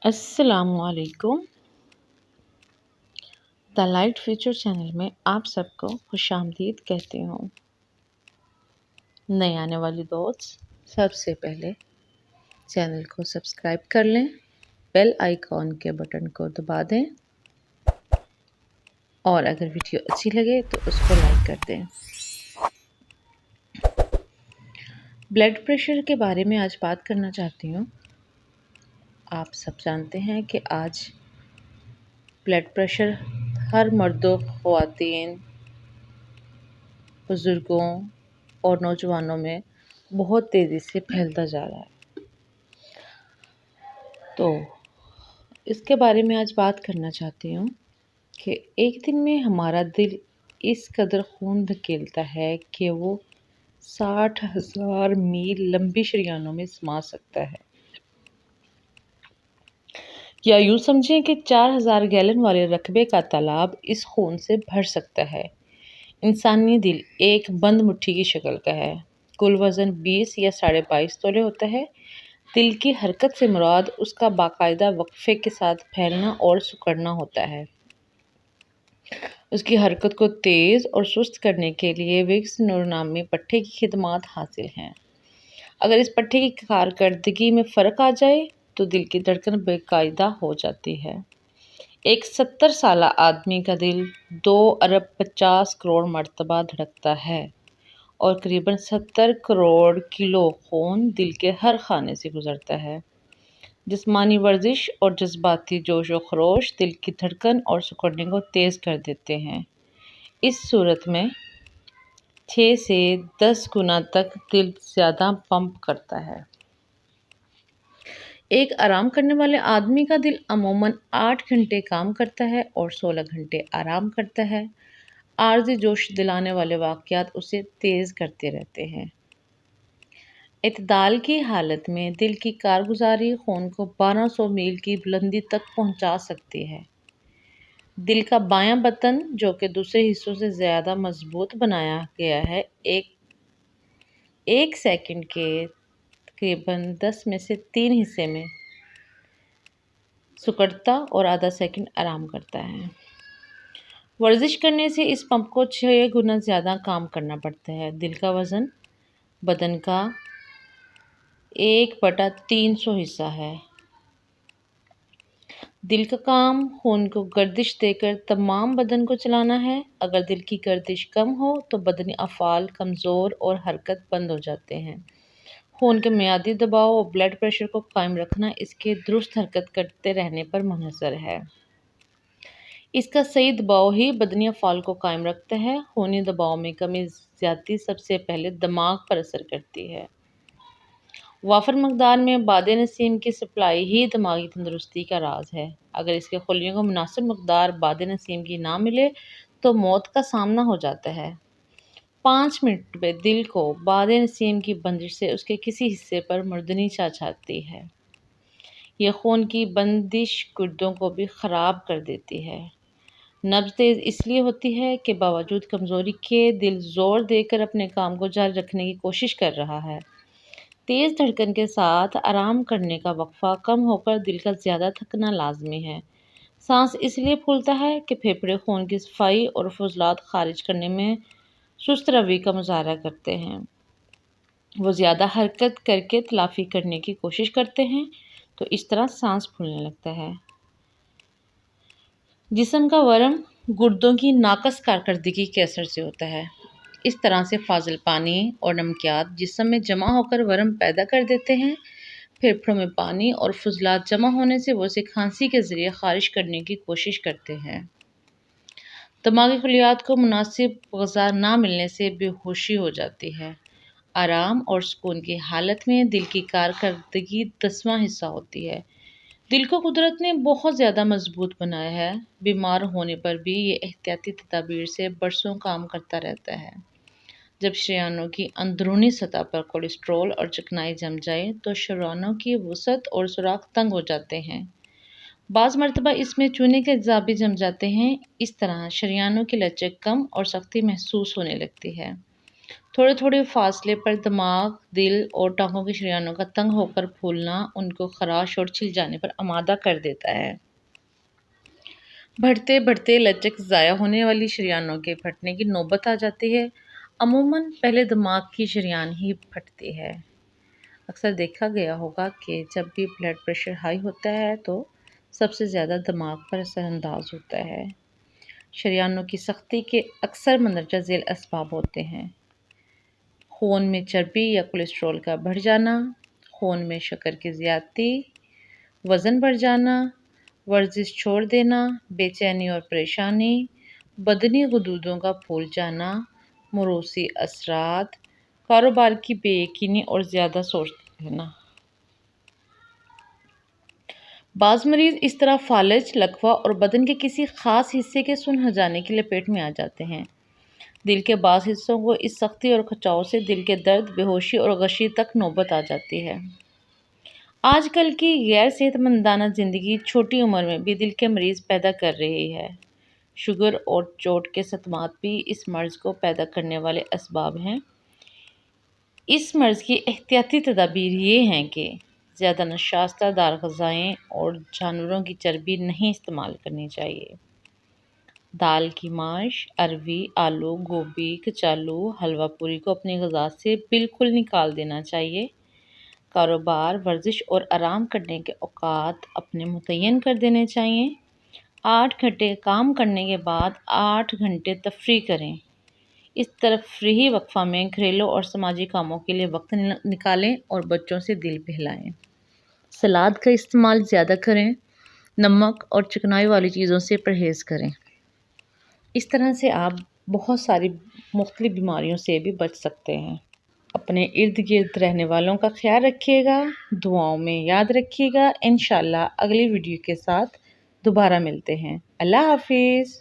अस्सलाम वालेकुम। The light future channel में आप सबको खुशामदीद कहती हूँ। नए आने वाली दोस्त सबसे पहले चैनल को सब्सक्राइब कर लें, बेल आइकॉन के बटन को दबा दें और अगर वीडियो अच्छी लगे तो उसको लाइक कर दें। ब्लड प्रेशर के बारे में आज बात करना चाहती हूँ। आप सब जानते हैं कि आज ब्लड प्रेशर हर मर्दों, ख़वातीन, बुज़ुर्गों और नौजवानों में बहुत तेज़ी से फैलता जा रहा है। तो इसके बारे में आज बात करना चाहती हूँ कि एक दिन में हमारा दिल इस कदर खून धकेलता है कि वो 60,000 मील लंबी शरियानों में समा सकता है, या यूँ समझें कि 4,000 गैलन वाले रकबे का तालाब इस खून से भर सकता है। इंसानी दिल एक बंद मुट्ठी की शक्ल का है। कुल वज़न 20 या 22.5 तोले होता है। दिल की हरकत से मुराद उसका बाकायदा वक्फे के साथ फैलना और सिकुड़ना होता है। उसकी हरकत को तेज़ और सुस्त करने के लिए विक्स नर्व नामी पट्टे की खिदमात हासिल हैं। अगर इस पट्टे की कारकर्दगी में फ़र्क आ जाए तो दिल की धड़कन बेकायदा हो जाती है। एक 70 साला आदमी का दिल 2 अरब 50 करोड़ मरतबा धड़कता है और करीबन 70 करोड़ किलो खून दिल के हर खाने से गुजरता है। जिस्मानी वर्जिश और जज्बाती जोश व खरोश दिल की धड़कन और सिकुड़ने को तेज़ कर देते हैं। इस सूरत में 6 से 10 गुना तक दिल ज़्यादा पंप करता है। एक आराम करने वाले आदमी का दिल अमूमन 8 घंटे काम करता है और 16 घंटे आराम करता है। आर्जी जोश दिलाने वाले वाक़यात उसे तेज़ करते रहते हैं। इत्दाल की हालत में दिल की कारगुजारी खून को 1200 मील की बुलंदी तक पहुंचा सकती है। दिल का बायां बटन, जो कि दूसरे हिस्सों से ज़्यादा मजबूत बनाया गया है, एक सेकंड के तकरीबन 10 में से 3 हिस्से में सिकुड़ता और आधा सेकंड आराम करता है। वर्जिश करने से इस पंप को 6 गुना ज़्यादा काम करना पड़ता है। दिल का वज़न बदन का 1/300 हिस्सा है। दिल का काम खून को गर्दिश देकर तमाम बदन को चलाना है। अगर दिल की गर्दिश कम हो तो बदनी अफ़ाल कमज़ोर और हरकत बंद हो जाते हैं। खून के मियादी दबाव और ब्लड प्रेशर को कायम रखना इसके दुरुस्त हरकत करते रहने पर मुनहसर है। इसका सही दबाव ही बदनी अफ़ाल को कायम रखता है। खूनी दबाव में कमी ज़्यादती सबसे पहले दिमाग पर असर करती है। वाफर मकदार में बाद नसीम की सप्लाई ही दिमागी तंदुरुस्ती का राज है। अगर इसके खुलियों को मुनासिब मकदार बाद नसीम की ना मिले तो मौत का सामना हो जाता है। 5 मिनट में दिल को बाद नसीम की बंदिश से उसके किसी हिस्से पर मुर्दनी छाती है। यह खून की बंदिश गुर्दों को भी ख़राब कर देती है। नब्ज़ तेज़ इसलिए होती है कि बावजूद कमज़ोरी के दिल ज़ोर देकर अपने काम को जारी रखने की कोशिश कर रहा है। तेज़ धड़कन के साथ आराम करने का वक्फा कम होकर दिल का ज़्यादा थकना लाजमी है। सांस इसलिए फूलता है कि फेफड़े खून की सफाई और फजलात खारिज करने में सुस्त रवि का मुजाहरा करते हैं। वो ज़्यादा हरकत करके तलाफ़ी करने की कोशिश करते हैं, तो इस तरह सांस फूलने लगता है। जिस्म का वरम गुर्दों की नाकस कारकर्दगी के असर से होता है। इस तरह से फाजिल पानी और नमकियात जिस्म में जमा होकर वरम पैदा कर देते हैं। फेफड़ों में पानी और फजलात जमा होने से वो उसे खांसी के ज़रिए खारिज करने की कोशिश करते हैं। दिमागी खलियात को मुनासिब ग़िज़ा ना मिलने से बेहोशी हो जाती है। आराम और सुकून की हालत में दिल की कारकर्दगी 10वां हिस्सा होती है। दिल को कुदरत ने बहुत ज़्यादा मजबूत बनाया है। बीमार होने पर भी ये एहतियाती तदाबीर से बरसों काम करता रहता है। जब शरियानों की अंदरूनी सतह पर कोलेस्ट्रॉल और चिकनाई जम जाए तो शरियानों की वसअत और सुराख तंग हो जाते हैं। बाज़ मरतबा इसमें चूने के अज़्ज़ा भी जम जाते हैं। इस तरह शरियानों की लचक कम और सख्ती महसूस होने लगती है। تھوڑے تھوڑے فاصلے پر دماغ، دل اور ٹانگوں کی شریانوں کا تنگ ہو کر پھولنا ان کو خراش اور چھل جانے پر آمادہ کر دیتا ہے۔ بڑھتے بڑھتے لچک ضائع ہونے والی شریانوں کے پھٹنے کی نوبت آ جاتی ہے۔ عموماً پہلے دماغ کی شریان ہی پھٹتی ہے۔ اکثر دیکھا گیا ہوگا کہ جب بھی بلڈ پریشر ہائی ہوتا ہے تو سب سے زیادہ دماغ پر اثر انداز ہوتا ہے۔ شریانوں کی سختی کے اکثر مندرجہ ذیل اسباب ہوتے ہیں: خون میں چربی یا کولیسٹرول کا بڑھ جانا، خون میں شکر کی زیادتی، وزن بڑھ جانا، ورزش چھوڑ دینا، بے چینی اور پریشانی، بدنی غدودوں کا پھول جانا، موروثی اثرات، کاروبار کی بے یقینی اور زیادہ سوچتے رہنا۔ بعض مریض اس طرح فالج، لکوہ اور بدن کے کسی خاص حصے کے سن ہو جانے کی لپیٹ میں آ جاتے ہیں۔ دل کے بعض حصوں کو اس سختی اور کھچاؤ سے دل کے درد، بے ہوشی اور غشی تک نوبت آ جاتی ہے۔ آج کل کی غیر صحت مندانہ زندگی چھوٹی عمر میں بھی دل کے مریض پیدا کر رہی ہے۔ شوگر اور چوٹ کے صدمات بھی اس مرض کو پیدا کرنے والے اسباب ہیں۔ اس مرض کی احتیاطی تدابیر یہ ہیں کہ زیادہ نشاستہ دار غذائیں اور جانوروں کی چربی نہیں استعمال کرنی چاہیے۔ دال کی ماش، اروی، آلو، گوبھی، کچالو، حلوہ پوری کو اپنی غذا سے بالکل نکال دینا چاہیے۔ کاروبار، ورزش اور آرام کرنے کے اوقات اپنے متعین کر دینے چاہیے۔ 8 گھنٹے کام کرنے کے بعد 8 گھنٹے تفریح کریں۔ اس تفریحی وقفہ میں گھریلو اور سماجی کاموں کے لیے وقت نکالیں اور بچوں سے دل بہلائیں۔ سلاد کا استعمال زیادہ کریں۔ نمک اور چکنائی والی چیزوں سے پرہیز کریں۔ اس طرح سے آپ بہت ساری مختلف بیماریوں سے بھی بچ سکتے ہیں۔ اپنے ارد گرد رہنے والوں کا خیال رکھیے گا، دعاؤں میں یاد رکھیے گا۔ انشاءاللہ اگلی ویڈیو کے ساتھ دوبارہ ملتے ہیں۔ اللہ حافظ۔